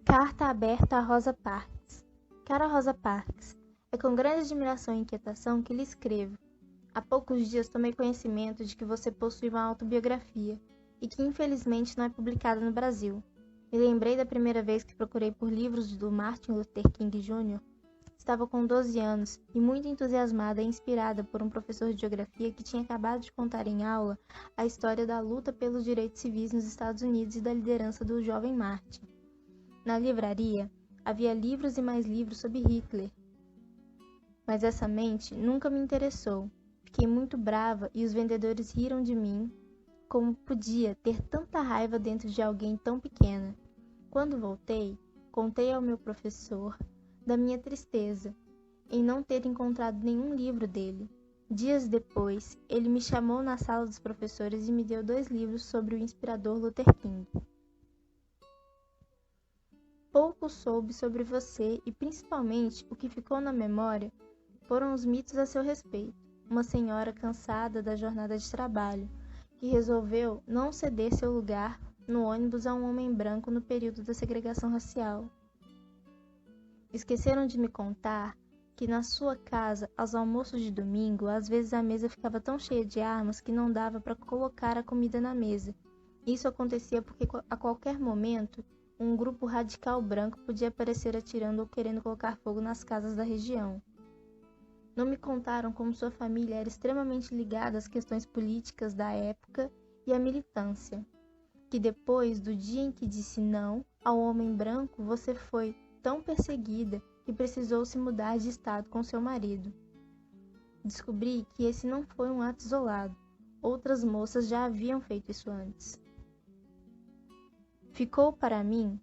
Carta aberta a Rosa Parks. Cara Rosa Parks, é com grande admiração e inquietação que lhe escrevo. Há poucos dias tomei conhecimento de que você possui uma autobiografia e que infelizmente não é publicada no Brasil. Me lembrei da primeira vez que procurei por livros do Martin Luther King Jr. Estava com 12 anos e muito entusiasmada e inspirada por um professor de geografia que tinha acabado de contar em aula a história da luta pelos direitos civis nos Estados Unidos e da liderança do jovem Martin. Na livraria, havia livros e mais livros sobre Hitler. Mas essa mente nunca me interessou. Fiquei muito brava e os vendedores riram de mim. Como podia ter tanta raiva dentro de alguém tão pequena? Quando voltei, contei ao meu professor da minha tristeza em não ter encontrado nenhum livro dele. Dias depois, ele me chamou na sala dos professores e me deu 2 livros sobre o inspirador Luther King. Pouco soube sobre você e principalmente o que ficou na memória foram os mitos a seu respeito. Uma senhora cansada da jornada de trabalho, que resolveu não ceder seu lugar no ônibus a um homem branco no período da segregação racial. Esqueceram de me contar que na sua casa, aos almoços de domingo, às vezes a mesa ficava tão cheia de armas que não dava para colocar a comida na mesa. Isso acontecia porque a qualquer momento um grupo radical branco podia aparecer atirando ou querendo colocar fogo nas casas da região. Não me contaram como sua família era extremamente ligada às questões políticas da época e à militância, que depois do dia em que disse não ao homem branco, você foi tão perseguida que precisou se mudar de estado com seu marido. Descobri que esse não foi um ato isolado. Outras moças já haviam feito isso antes. Ficou para mim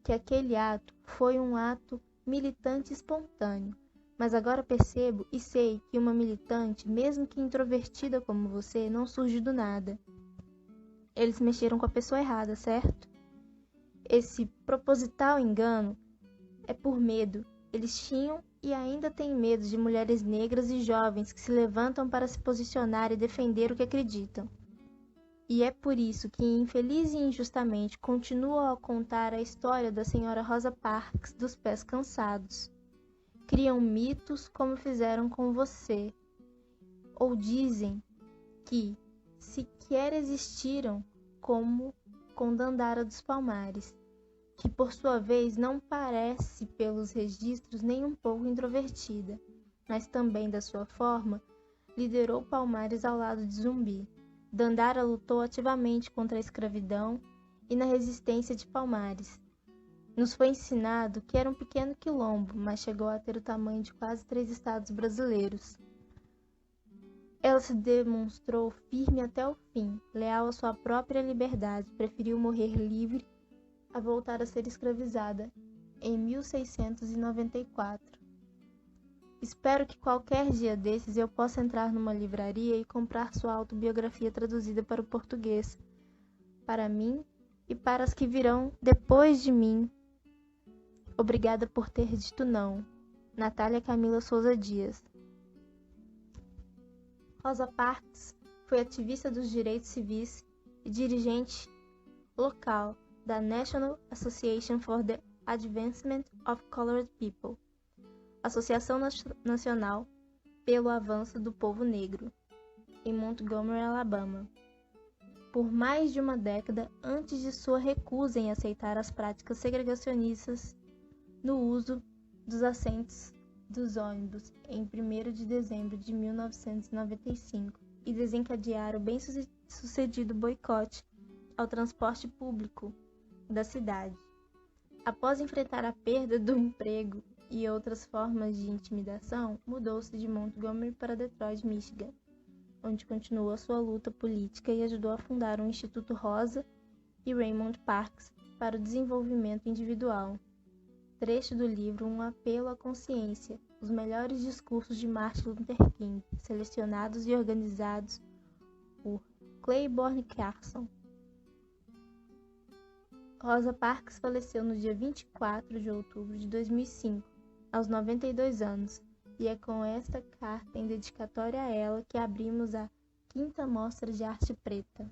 que aquele ato foi um ato militante espontâneo, mas agora percebo e sei que uma militante, mesmo que introvertida como você, não surge do nada. Eles mexeram com a pessoa errada, certo? Esse proposital engano é por medo. Eles tinham e ainda têm medo de mulheres negras e jovens que se levantam para se posicionar e defender o que acreditam. E é por isso que, infeliz e injustamente, continuam a contar a história da senhora Rosa Parks dos pés cansados. Criam mitos como fizeram com você. Ou dizem que sequer existiram como com Dandara dos Palmares, que por sua vez não parece pelos registros nem um pouco introvertida, mas também da sua forma, liderou Palmares ao lado de Zumbi. Dandara lutou ativamente contra a escravidão e na resistência de Palmares. Nos foi ensinado que era um pequeno quilombo, mas chegou a ter o tamanho de quase 3 estados brasileiros. Ela se demonstrou firme até o fim, leal à sua própria liberdade, preferiu morrer livre a voltar a ser escravizada em 1694. Espero que qualquer dia desses eu possa entrar numa livraria e comprar sua autobiografia traduzida para o português, para mim e para as que virão depois de mim. Obrigada por ter dito não. Natália Camila Souza Dias. Rosa Parks foi ativista dos direitos civis e dirigente local da National Association for the Advancement of Colored People, Associação Nacional pelo Avanço do Povo Negro, em Montgomery, Alabama, por mais de uma década antes de sua recusa em aceitar as práticas segregacionistas no uso dos assentos dos ônibus em 1º de dezembro de 1995 e desencadear o bem-sucedido boicote ao transporte público da cidade. Após enfrentar a perda do emprego e outras formas de intimidação, mudou-se de Montgomery para Detroit, Michigan, onde continuou a sua luta política e ajudou a fundar o Instituto Rosa e Raymond Parks para o desenvolvimento individual. Trecho do livro Um Apelo à Consciência, os melhores discursos de Martin Luther King, selecionados e organizados por Claiborne Carson. Rosa Parks faleceu no dia 24 de outubro de 2005, aos 92 anos, e é com esta carta em dedicatória a ela que abrimos a 5ª Mostra de Arte Preta.